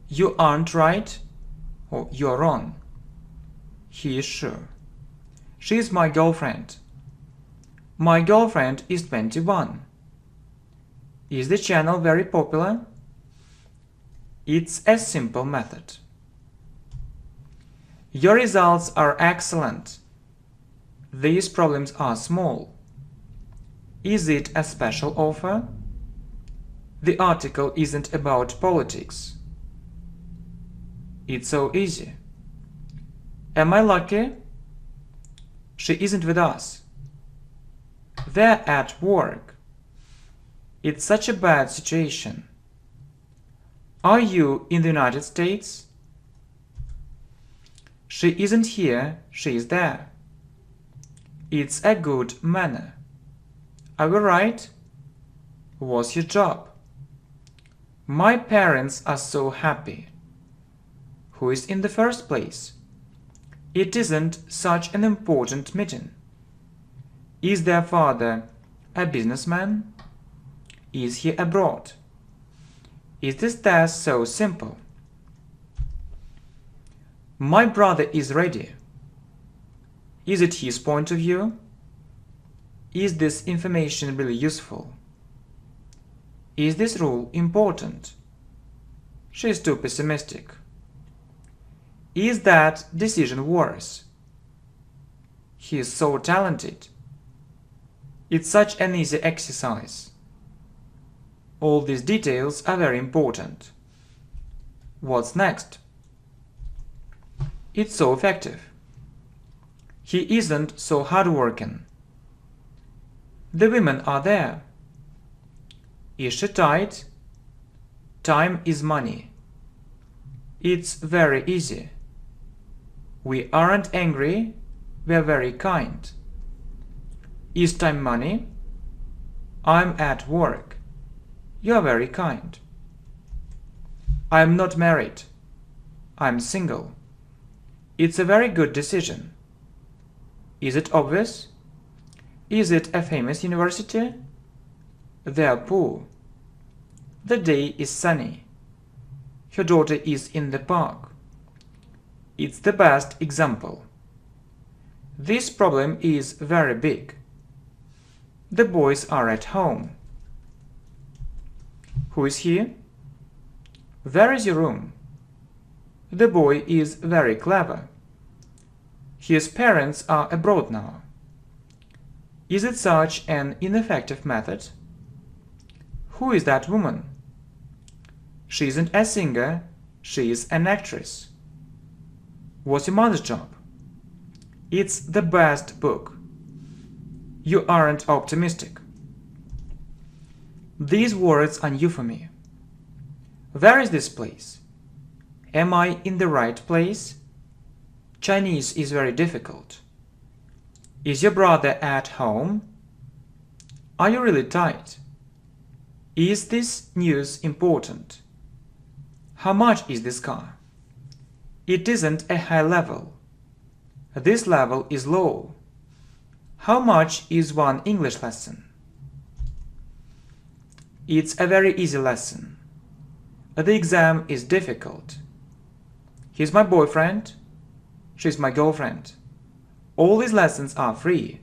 You aren't right, or you're wrong. He is sure. She is my girlfriend. My girlfriend is 21. Is the channel very popular? It's a simple method. Your results are excellent. These problems are small. Is it a special offer? The article isn't about politics. It's so easy. Am I lucky? She isn't with us. They're at work. It's such a bad situation. Are you in the United States? She isn't here, she is there. It's a good manner. Are we right? What's your job? My parents are so happy. Who is in the first place? It isn't such an important meeting. Is their father a businessman? Is he abroad? Is this test so simple? My brother is ready. Is it his point of view? Is this information really useful? Is this rule important? She is too pessimistic. Is that decision worse? He is so talented. It's such an easy exercise. All these details are very important. What's next? It's so effective. He isn't so hardworking. The women are there. Is she tight? Time is money. It's very easy. We aren't angry, we're very kind. Is time money? I'm at work. You're very kind. I'm not married. I'm single. It's a very good decision. Is it obvious? Is it a famous university? They're poor. The day is sunny. Her daughter is in the park. It's the best example. This problem is very big. The boys are at home. Who is here? Where is your room? The boy is very clever. His parents are abroad now. Is it such an ineffective method? Who is that woman? She isn't a singer, she is an actress. What's your mother's job? It's the best book. You aren't optimistic. These words are new for me. Where is this place? Am I in the right place? Chinese is very difficult. Is your brother at home? Are you really tight? Is this news important? How much is this car? It isn't a high level. This level is low. How much is one English lesson? It's a very easy lesson. The exam is difficult. He's my boyfriend. She's my girlfriend. All these lessons are free.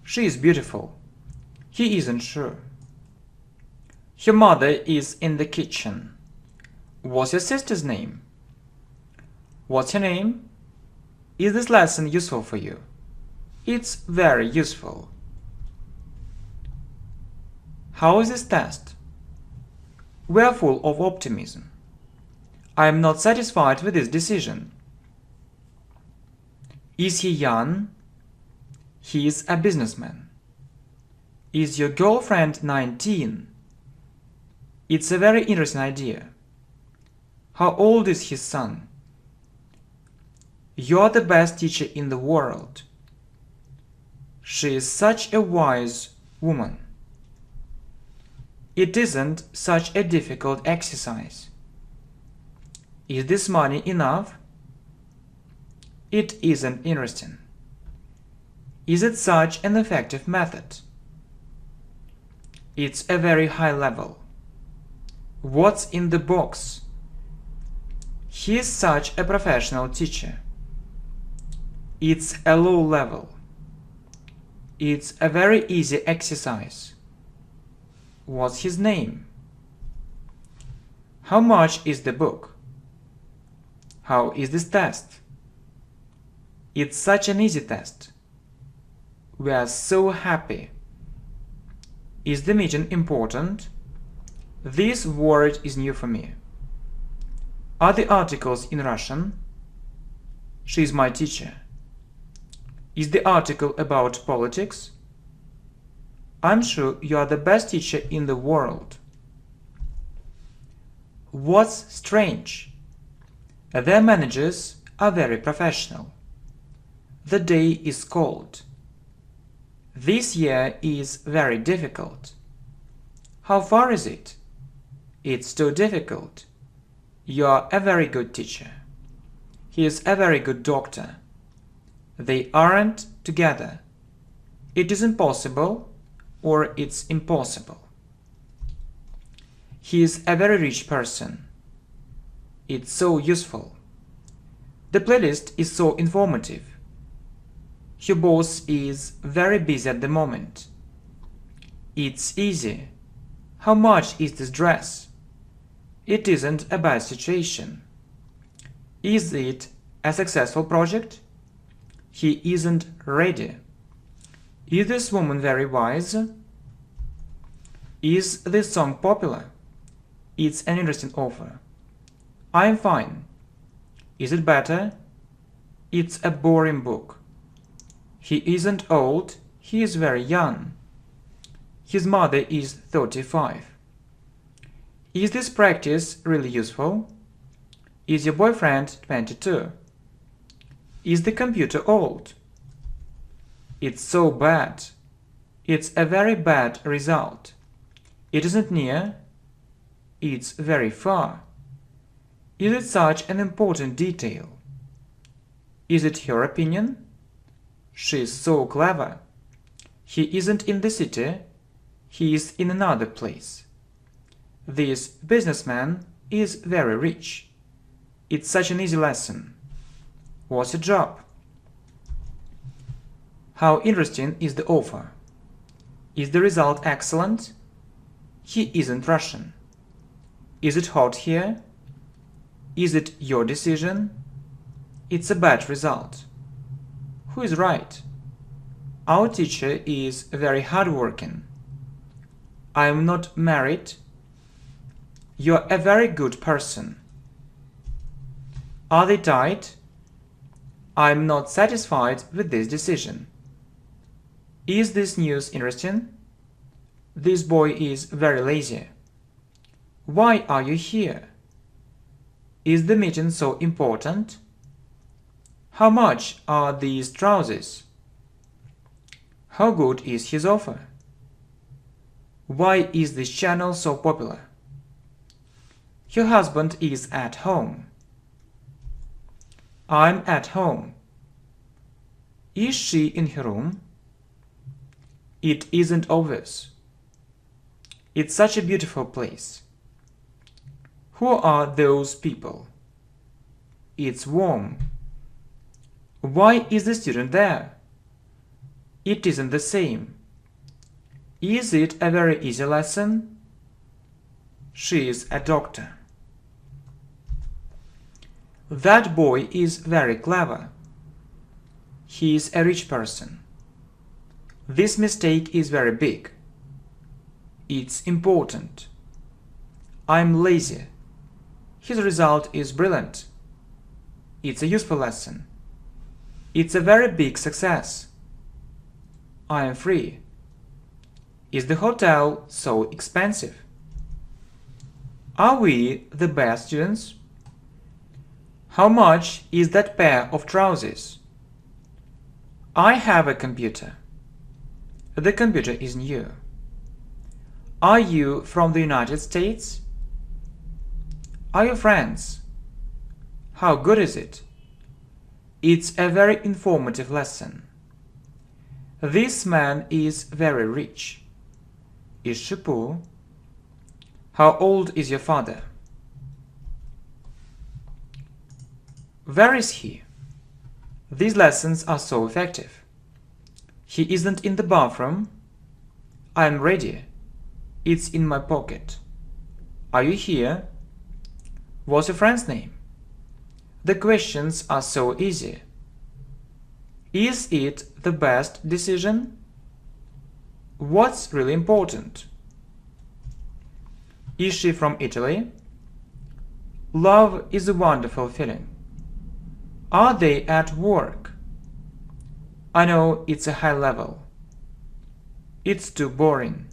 She is beautiful. He isn't sure. Her mother is in the kitchen. What's your sister's name? What's her name? Is this lesson useful for you? It's very useful. How is this test? We are full of optimism. I am not satisfied with this decision. Is he young? He is a businessman. Is your girlfriend 19? It's a very interesting idea. How old is his son? You're the best teacher in the world. She is such a wise woman. It isn't such a difficult exercise. Is this money enough? It isn't interesting. Is it such an effective method? It's a very high level. What's in the box? He is such a professional teacher. It's a low level. It's a very easy exercise. What's his name? How much is the book? How is this test? It's such an easy test. We are so happy. Is the meeting important? This word is new for me. Are the articles in Russian? She is my teacher. Is the article about politics? I'm sure you are the best teacher in the world. What's strange? Their managers are very professional. The day is cold. This year is very difficult. How far is it? It's too difficult. You are a very good teacher. He is a very good doctor. They aren't together. It is impossible, or it's impossible. He is a very rich person. It's so useful. The playlist is so informative. Your boss is very busy at the moment. It's easy. How much is this dress? It isn't a bad situation. Is it a successful project? He isn't ready. Is this woman very wise? Is this song popular? It's an interesting offer. I'm fine. Is it better? It's a boring book. He isn't old, he is very young. His mother is 35. Is this practice really useful? Is your boyfriend 22? Is the computer old? It's so bad. It's a very bad result. It isn't near. It's very far. Is it such an important detail? Is it her opinion? She is so clever. He isn't in the city. He is in another place. This businessman is very rich. It's such an easy lesson. What's your job? How interesting is the offer? Is the result excellent? He isn't Russian. Is it hot here? Is it your decision? It's a bad result. Who is right? Our teacher is very hardworking. I am not married. You're a very good person. Are they tight? I'm not satisfied with this decision. Is this news interesting? This boy is very lazy. Why are you here? Is the meeting so important? How much are these trousers? How good is his offer? Why is this channel so popular? Your husband is at home. I'm at home. Is she in her room? It isn't obvious. It's such a beautiful place. Who are those people? It's warm. Why is the student there? It isn't the same. Is it a very easy lesson? She is a doctor. That boy is very clever. He is a rich person. This mistake is very big. It's important. I'm lazy. His result is brilliant. It's a useful lesson. It's a very big success. I am free. Is the hotel so expensive? Are we the best students? How much is that pair of trousers? I have a computer. The computer is new. Are you from the United States? Are you friends? How good is it? It's a very informative lesson. This man is very rich. Is she poor? How old is your father? Where is he? These lessons are so effective. He isn't in the bathroom. I am ready. It's in my pocket. Are you here? What's your friend's name? The questions are so easy. Is it the best decision? What's really important? Is she from Italy? Love is a wonderful feeling. Are they at work? I know it's a high level. It's too boring.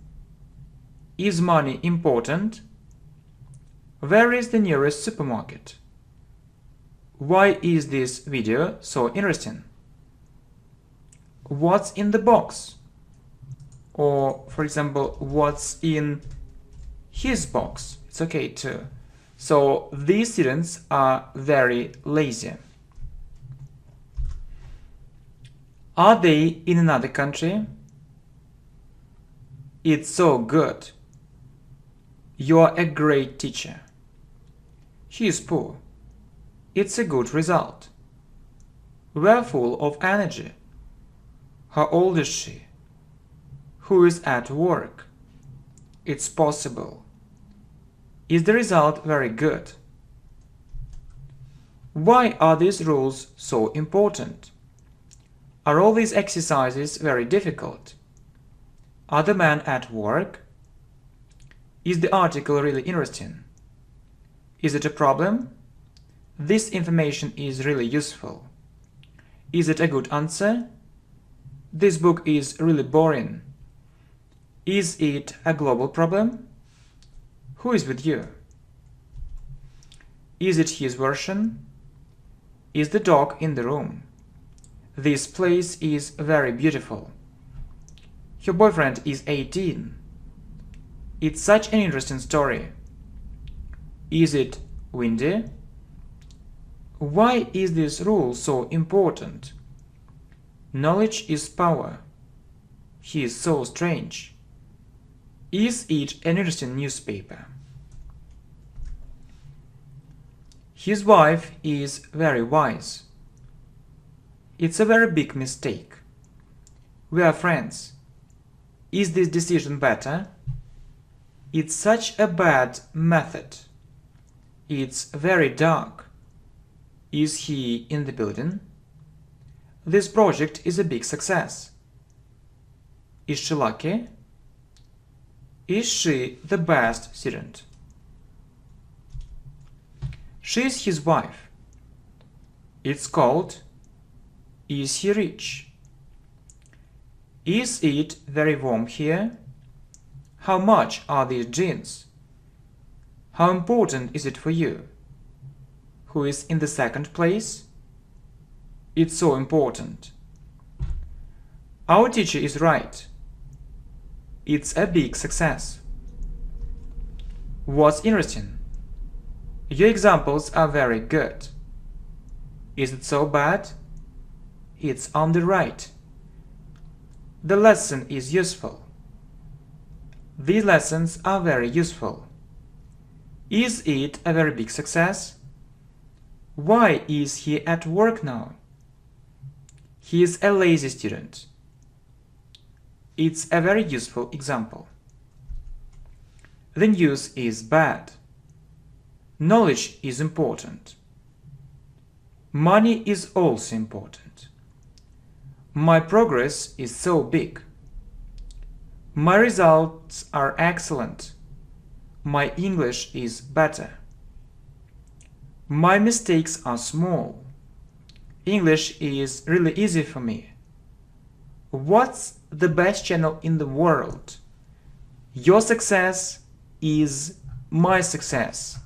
Is money important? Where is the nearest supermarket? Why is this video so interesting? What's in the box? Or, for example, what's in his box? It's okay too. So these students are very lazy. Are they in another country? It's so good. You're a great teacher. He is poor. It's a good result. We're full of energy. How old is she? Who is at work? It's possible. Is the result very good? Why are these rules so important? Are all these exercises very difficult? Are the men at work? Is the article really interesting? Is it a problem? This information is really useful. Is it a good answer? This book is really boring. Is it a global problem? Who is with you? Is it his version? Is the dog in the room? This place is very beautiful. Your boyfriend is 18. It's such an interesting story. Is it windy? Why is this rule so important? Knowledge is power. He is so strange. Is it an interesting newspaper? His wife is very wise. It's a very big mistake. We are friends. Is this decision better? It's such a bad method. It's very dark. Is he in the building? This project is a big success. Is she lucky? Is she the best student? She is his wife. It's cold. Is he rich? Is it very warm here? How much are these jeans? How important is it for you? Who is in the second place? It's so important. Our teacher is right. It's a big success. What's interesting? Your examples are very good. Is it so bad? It's on the right. The lesson is useful. These lessons are very useful. Is it a very big success? Why is he at work now? He is a lazy student. It's a very useful example. The news is bad. Knowledge is important. Money is also important. My progress is so big. My results are excellent. My English is better. My mistakes are small. English is really easy for me. What's the best channel in the world? Your success is my success.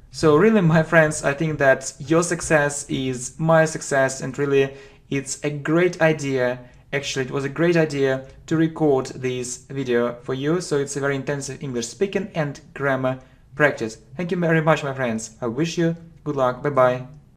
So really, my friends, I think that your success is my success, and really it's a great idea. Actually, it was a great idea to record this video for you. So it's a very intensive English speaking and grammar practice. Thank you very much, my friends. I wish you good luck. Bye bye.